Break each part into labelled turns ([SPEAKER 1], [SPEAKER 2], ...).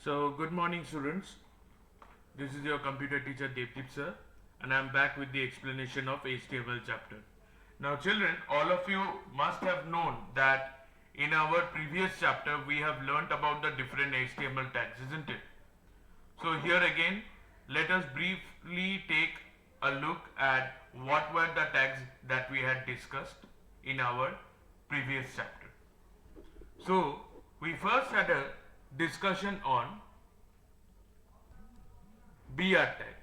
[SPEAKER 1] So, good morning, students. This is your computer teacher Devdeep sir, and I am back with the explanation of HTML chapter. Now, children, all of you must have known that in our previous chapter we have learnt about the different HTML tags, isn't it? So, here again, let us briefly take a look at what were the tags that we had discussed in our previous chapter. So, we first had a discussion on br tag.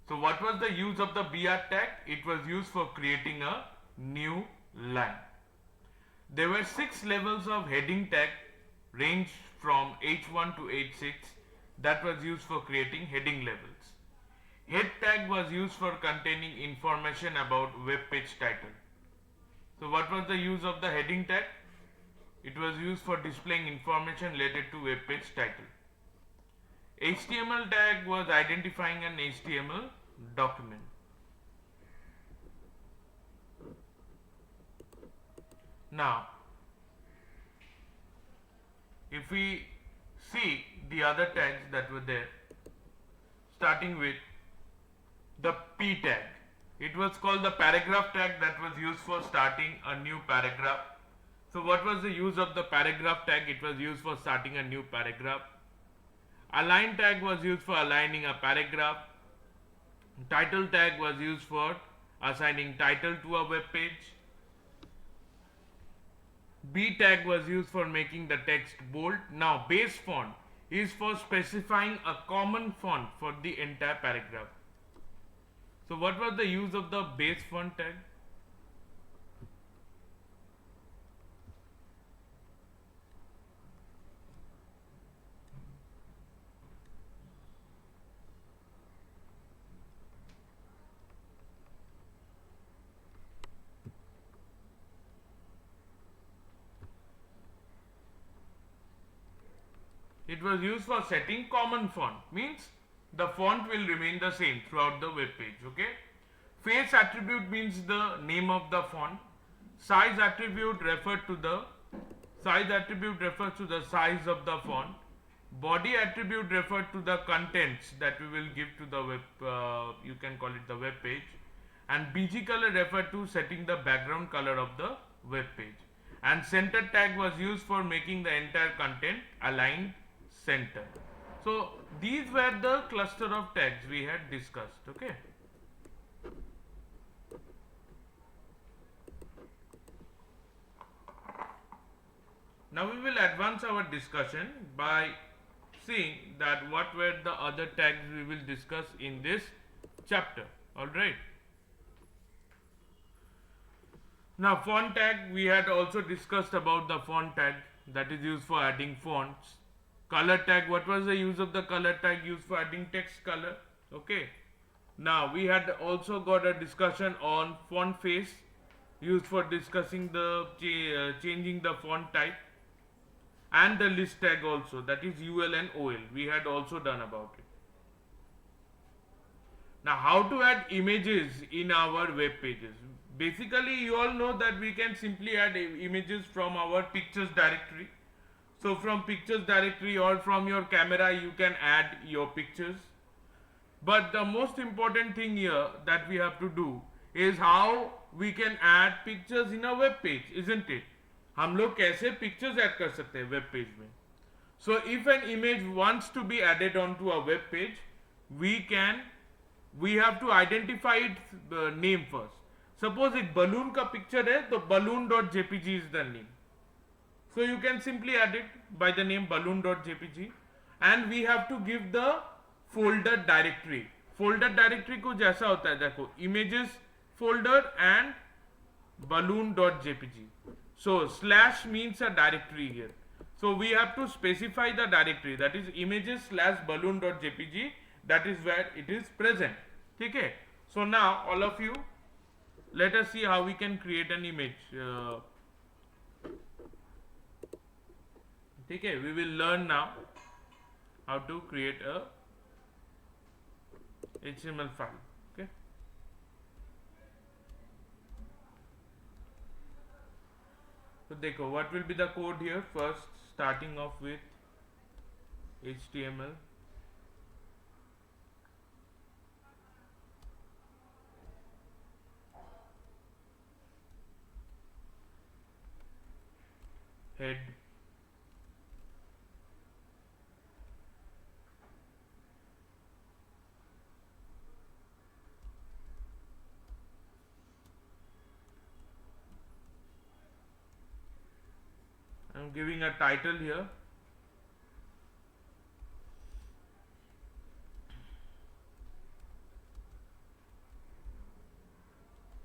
[SPEAKER 1] So what was the use of the br tag? It was used for creating a new line. There were 6 levels of heading tag ranged from H1 to H6 that was used for creating heading levels. Head tag was used for containing information about web page title. So what was the use of the heading tag? It was used for displaying information related to web page title. HTML tag was identifying an HTML document. Now, if we see the other tags that were there, starting with the P tag. It was called the paragraph tag that was used for starting a new paragraph. So what was the use of the paragraph tag? It was used for starting a new paragraph. Align tag was used for aligning a paragraph. Title tag was used for assigning title to a web page. B tag was used for making the text bold. Now base font is for specifying a common font for the entire paragraph. So what was the use of the base font tag? It was used for setting common font, means the font will remain the same throughout the web page. Okay. Face attribute means the name of the font. Size attribute refers to the size of the font. Body attribute refers to the contents that we will give to the web. You can call it the web page. And BG color refers to setting the background color of the web page. And center tag was used for making the entire content aligned center. So these were the cluster of tags we had discussed. Okay. Now we will advance our discussion by seeing that what were the other tags we will discuss in this chapter. Alright. Now font tag, we had also discussed about the font tag that is used for adding fonts. Color tag, what was the use of the color tag? Used for adding text color. Okay. Now we had also got a discussion on font face, used for discussing the changing the font type, and the list tag also, that is UL and OL, we had also done about it. Now how to add images in our web pages? Basically you all know that we can simply add images from our pictures directory. So from pictures directory or from your camera you can add your pictures. But the most important thing here that we have to do is how we can add pictures in a web page, isn't it? हम लोग कैसे pictures add कर सकते हैं web page में? So if an image wants to be added onto a web page, we have to identify its name first. Suppose एक balloon का picture है तो balloon.jpg is the name. So you can simply add it by the name balloon.jpg, and we have to give the folder directory. Folder directory को जैसा होता है देखो, images folder and balloon.jpg. So slash means a directory here. So we have to specify the directory, that is images slash balloon.jpg, that is where it is present. Okay. So now all of you, let us see how we can create an image. Okay, we will learn now how to create a HTML file. Okay. So देखो, what will be the code here? First, starting off with HTML. Head. I'm giving a title here.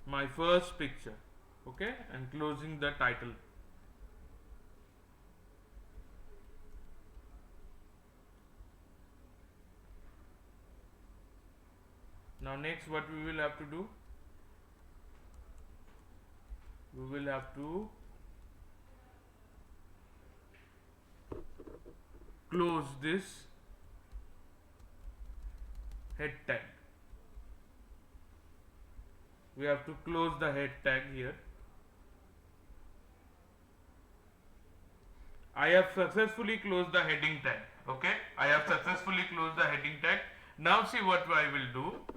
[SPEAKER 1] My first picture. Okay, and closing the title. Now next what we will have to do, we will have to close this head tag. We have to close the head tag here. I have successfully closed the heading tag. Okay, I have successfully closed the heading tag. Now see what I will do.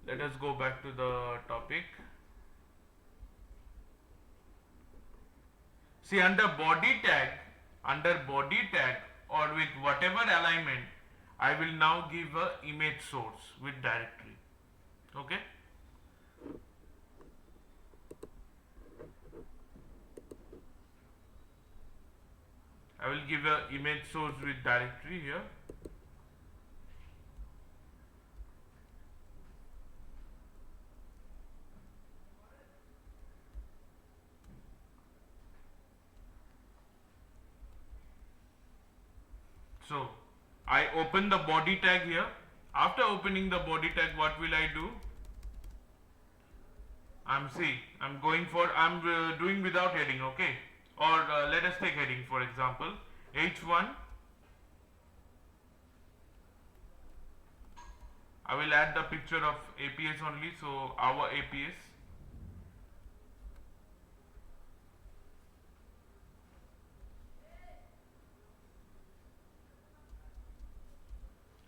[SPEAKER 1] Let us go back to the topic. See, under body tag or with whatever alignment, I will now give a image source with directory. Okay. I will give a image source with directory here. So I open the body tag here. After opening the body tag, what will I do? I'm doing without heading, okay? Or let us take heading, for example, H1. I will add the picture of APS only, so our APS.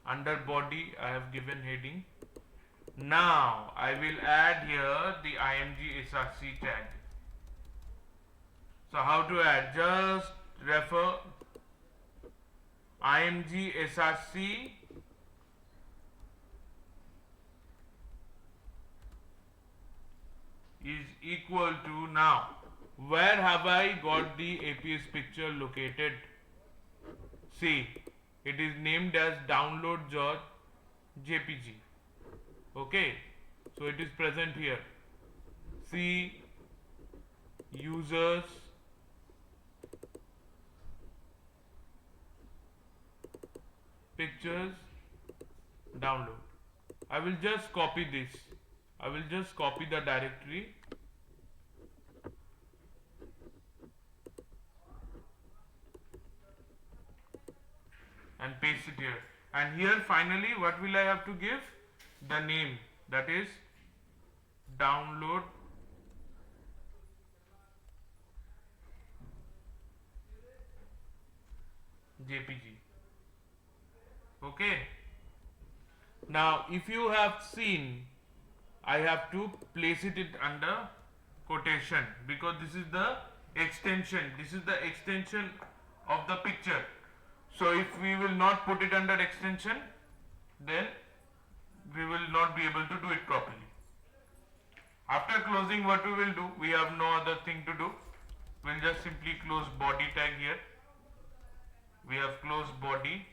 [SPEAKER 1] Under body I have given heading. Now I will add here the IMG SRC tag. So how to add? Just refer IMG SRC is equal to, now where have I got the APS picture located? See, it is named as download.jpg. Okay, so it is present here. See, users, pictures, download. I will just copy this. I will just copy the directory and paste it here. And here finally what will I have to give? The name, that is download JPG. Okay. Now if you have seen, I have to place it under quotation because this is the extension. This is the extension of the picture. So if we will not put it under extension, then we will not be able to do it properly. After closing, what we will do, we have no other thing to do. We'll just simply close body tag here. We have closed body.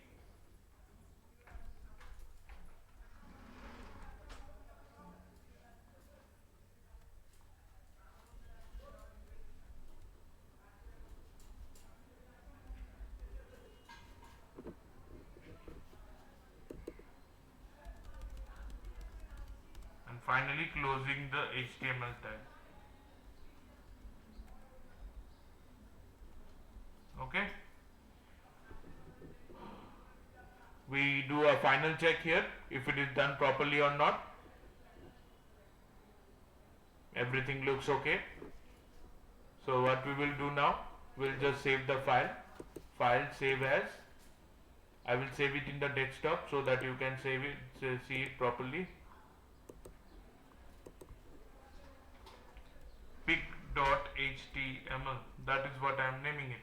[SPEAKER 1] Finally closing the HTML tag. Okay. We do a final check here if it is done properly or not. Everything looks okay. So what we will do now, we'll just save the file. File save as. I will save it in the desktop so that you can save it, see it properly. Pic.html, that is what I am naming it.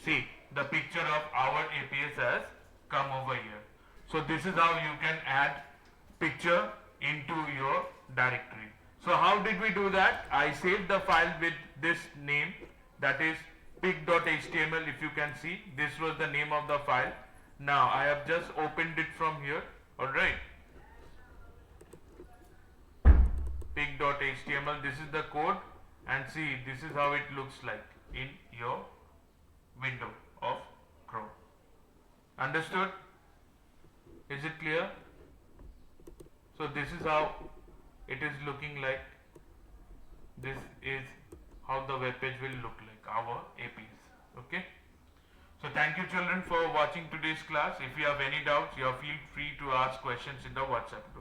[SPEAKER 1] See, the picture of our APS has come over here. So this is how you can add picture into your directory. So how did we do that? I saved the file with this name, that is pic.html. If you can see, this was the name of the file. Now I have just opened it from here. Alright. Pic.html, this is the code, and see, this is how it looks like in your window of Chrome. Understood? Is it clear? So this is how it is looking like. This is how the web page will look like, our APIs. Okay. So thank you children for watching today's class. If you have any doubts, you feel free to ask questions in the WhatsApp group.